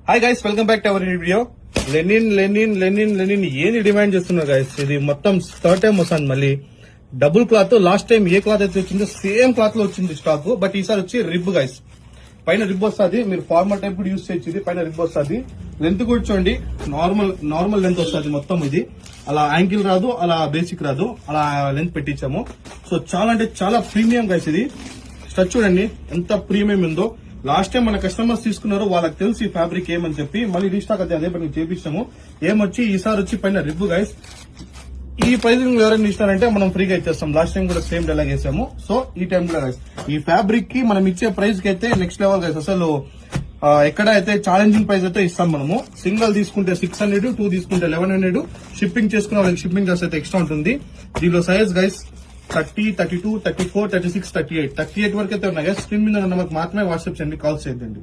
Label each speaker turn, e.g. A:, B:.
A: Hi guys, welcome back to our video. Lenin ఏంది demand చేస్తున్నారు గైస్? ఇది మొత్తం థర్డ్ టైం వస్తుంది. మళ్ళీ డబుల్ క్లాత్. లాస్ట్ టైం ఏ క్లాత్ అయితే వచ్చిందో సేమ్ క్లాత్ లో వచ్చింది స్టాక్. బట్ ఈసారి వచ్చి రిబ్ గైస్. పైన రిబ్ వస్తుంది. మీరు ఫార్మల్ టైప్ కూడా యూజ్ చేయొచ్చు. పైన రిబ్ వస్తుంది. లెంత్ కూడా చూడండి, నార్మల్ లెంత్ వస్తుంది మొత్తం. ఇది అలా యాంకిల్ రాదు, అలా బేసిక్ రాదు, అలా లెంత్ పెట్టించాము. సో చాలా అంటే చాలా ప్రీమియం గైస్. ఇది స్ట్రచ్ చూడండి ఎంత ప్రీమియం ఉందో. లాస్ట్ టైం మన కస్టమర్స్ తీసుకున్నారు, వాళ్ళకి తెలిసి ఫ్యాబ్రిక్ ఏమని చెప్పి మళ్ళీ రీస్టాక్ అయితే అదే పని చేపించాము. ఏమొచ్చి ఈసారి వచ్చి పైన రిబ్ గైస్. ఈ ప్రైజింగ్ ఎవరైనా ఇస్తారంటే మనం ఫ్రీగా ఇచ్చేస్తాం. లాస్ట్ టైం కూడా సేమ్ డైలాగ్ వేసాము. సో ఈ టైం కూడా గైస్ ఈ ఫ్యాబ్రిక్ కి మనం ఇచ్చే ప్రైస్ కి అయితే నెక్స్ట్ లెవెల్ గైస్. అసలు ఎక్కడ అయితే ఛాలెంజింగ్ ప్రైస్ అయితే ఇస్తాం మనము. సింగిల్ తీసుకుంటే 600, 2 తీసుకుంటే 1100. షిప్పింగ్ చేసుకున్న వాళ్ళకి షిప్పింగ్ కాస్ట్ అయితే ఎక్స్ట్రా ఉంటుంది. దీనిలో సైజ్ గైస్ 30, 32, 34, 36, 38 వరకు అయితే ఉన్నాయి గైస్. స్క్రీన్ మీద ఉన్న నెంబర్కి మాత్రమే వాట్సాప్ చేయండి, కాల్ చేయొద్దండి.